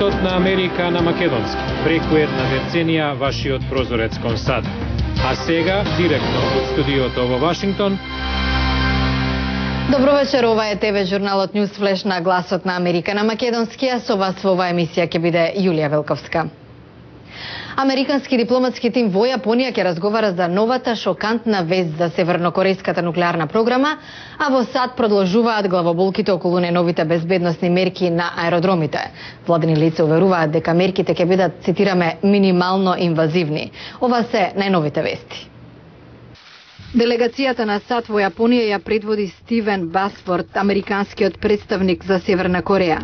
Гласот на Америка на македонски. Преку една деценија вашиот прозорец кон САД. А сега, директно од студиото во Вашингтон. Добро вечер, ова е ТВ журналот News Flash на Гласот на Америка на македонски, а со вас во оваа емисија ќе биде Јулија Велковска. Американски дипломатски тим во Јапонија ќе разговара за новата шокантна вест за севернокорејската нуклеарна програма, а во САД продолжуваат главоболките околу неновите безбедносни мерки на аеродромите. Владини лица уверуваат дека мерките ќе бидат, цитираме, минимално инвазивни. Ова се најновите вести. Делегацијата на САД во Јапонија ја предводи Стивен Басфорд, американскиот представник за Северна Кореја.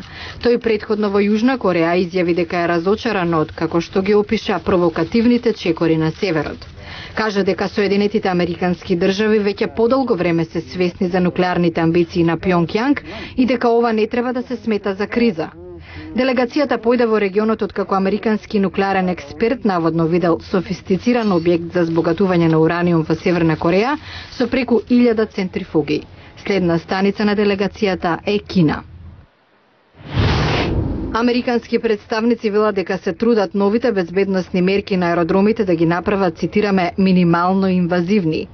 Тој претходно во Јужна Кореја изјави дека е разочаран од, како што ги опиша, провокативните чекори на северот. Кажа дека Соединетите американски држави веќе подолго време се свесни за нуклеарните амбиции на Пјонкјанг и дека ова не треба да се смета за криза. Делегацијата појде во регионот откако американски нуклеарен експерт наводно видел софистициран објект за збогатување на ураниум во Северна Кореја со преку 1000 центрифуги. Следна станица на делегацијата е Кина. Американски представници велат дека се трудат новите безбедносни мерки на аеродромите да ги направат, цитираме, минимално инвазивни.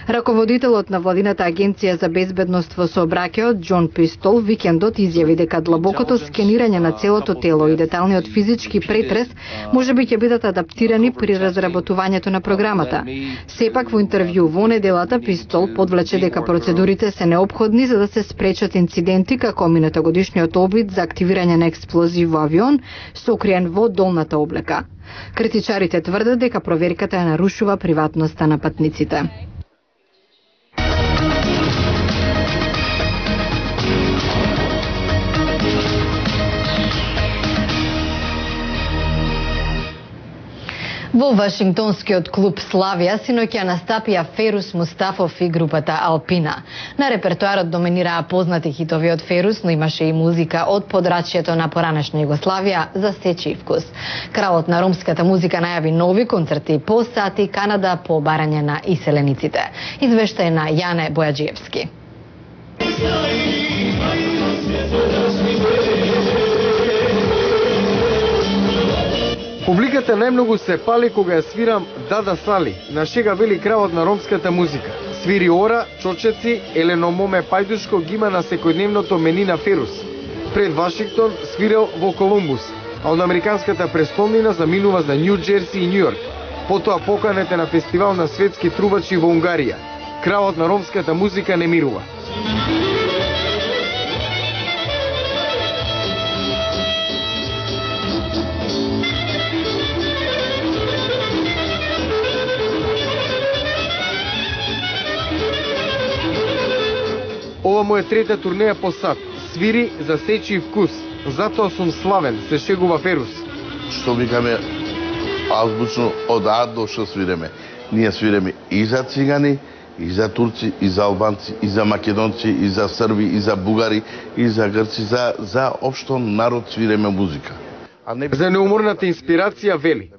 Раководителот на владината агенција за безбедност во сообраќајот Џон Пистол викендот изјави дека длабокото скенирање на целото тело и деталниот физички претрес можеби ќе бидат адаптирани при разработувањето на програмата. Сепак во интервју во неделата Пистол подвлече дека процедурите се неопходни за да се спречат инциденти како минатогодишниот обид за активирање на експлозив во авион сокриен во долната облека. Критичарите тврдат дека проверката ја нарушува приватноста на патниците. Во Вашингтонскиот клуб Славија синоќа настапија Ферус Мустафов и групата Алпина. На репертоарот доминираа познати хитови од Ферус, но имаше и музика од подрачјето на поранешна Југославија за сечи вкус. Кралот на ромската музика најави нови концерти по САД и Канада по барање на иселениците. Извештај на Јане Бојаджиевски. Публиката најмногу се пали кога ја свирам Дада Сали, на шега вели кралот на ромската музика. Свири ора, чочеци, Елено Моме Пајдушко ги има на секојдневното мени на Ферус. Пред Вашингтон свирел во Колумбус, а од американската престолнина заминува за Нью Џерси и Њујорк. Потоа поканете на фестивал на светски трубачи во Унгарија. Кралот на ромската музика не мирува. Ова му е трета турнеја по САД. Свири за сечи вкус. Затоа сум славен, се шегува Ферус. Што викаме азбучно од А до Ш свиреме. Ние свиреме и за цигани, и за турци, и за албанци, и за македонци, и за срби, и за бугари, и за грци, за општо народ свиреме музика. А не за неуморната инспирација вели.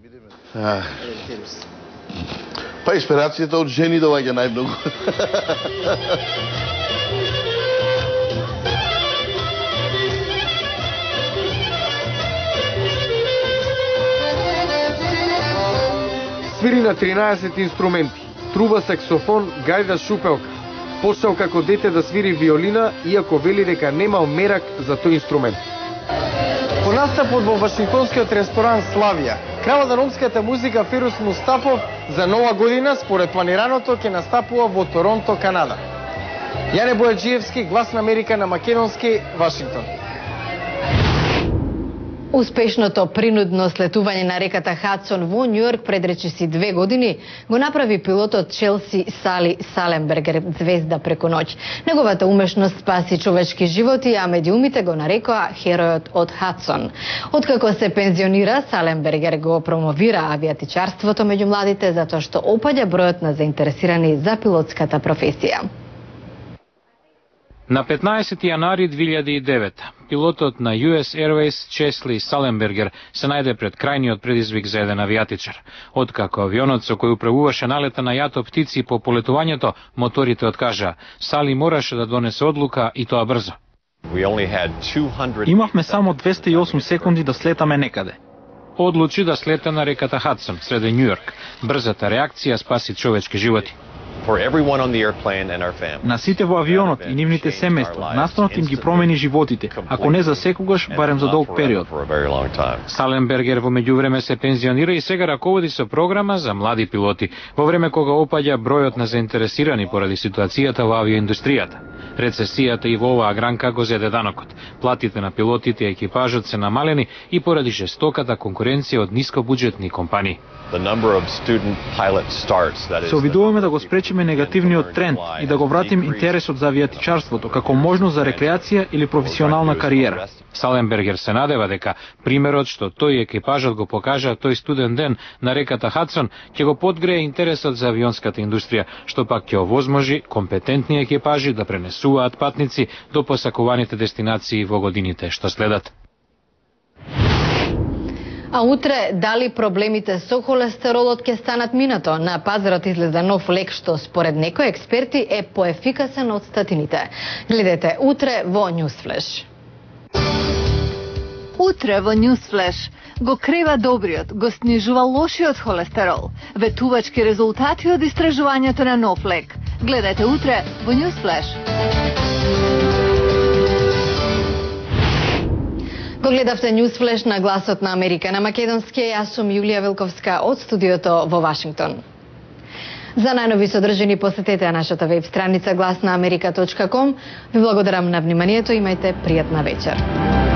Па инспирацијата од жени доаѓа најмногу. Свири на 13 инструменти. Труба, саксофон, гајда, шупелка. Почнал како дете да свири виолина, иако вели дека немал мерак за тој инструмент. По настапот во Вашингтонскиот ресторан Славија, кралот на ромската музика Ферус Мустафов за нова година, според планираното, ќе настапува во Торонто, Канада. Јане Бојаджиевски, Глас на Америка на македонски, Вашингтон. Успешното принудно слетување на реката Хадсон во Њујорк пред речиси 2 години го направи пилотот Челси Сали Саленбергер звезда преку ноќ. Неговата умешност спаси човечки животи, а медиумите го нарекоа херојот од Хадсон. Откако се пензионира, Саленбергер го промовира авиатичарството меѓу младите затоа што опаѓа бројот на заинтересирани за пилотската професија. На 15 јанари 2009 пилотот на US Airways Чесли Саленбергер се најде пред крајниот предизвик за еден авиатичар. Откако авионот со кој управуваше налета на јато птици по полетувањето, моторите откажаа. Сали мораше да донесе одлука и тоа брзо. Имавме само 208 секунди да слетаме некаде. Одлучи да слета на реката Хадсон, среде Њујорк. Брзата реакција спаси човечки животи. На сите во авионот и нивните семејства, настанот им ги промени животите, ако не за секогаш, барем за долг период. Саленбергер во меѓувреме се пензионира и сега раководи со програма за млади пилоти, во време кога опаѓа бројот на заинтересирани поради ситуацијата во авиоиндустријата. Рецесијата и во оваа гранка го зеде данокот. Платите на пилотите и екипажот се намалени и поради жестоката конкуренција од нискобуџетни компании. Се обидуваме да го спречиме негативниот тренд и да го вратим интересот за авиатичарството како можност за рекреација или професионална кариера. Саленбергер се надева дека примерот што тој и екипажот го покажа тој студен ден на реката Хадсон ќе го подгрее интересот за авионската индустрија, што пак ќе овозможи компетентни екипажи да пренесуваат патници до посакуваните дестинации во годините што следат. А утре, дали проблемите со холестеролот ќе станат минато? На пазарот излезе нов лек што според некои експерти е поефикасен од статините. Гледате утре во Newsflash. Утре во Newsflash го крива добриот, го снижува лошиот холестерол. Ветувачки резултати од истражувањето на нов лек. Гледате утре во Newsflash. Го гледавте Newsflash на Гласот на Америка на македонски. Јас сум Јулија Велковска од студиото во Вашингтон. За најнови содржини посетете нашата веб страница glasnaamerika.com. Ви благодарам на вниманието, имајте пријатна вечер.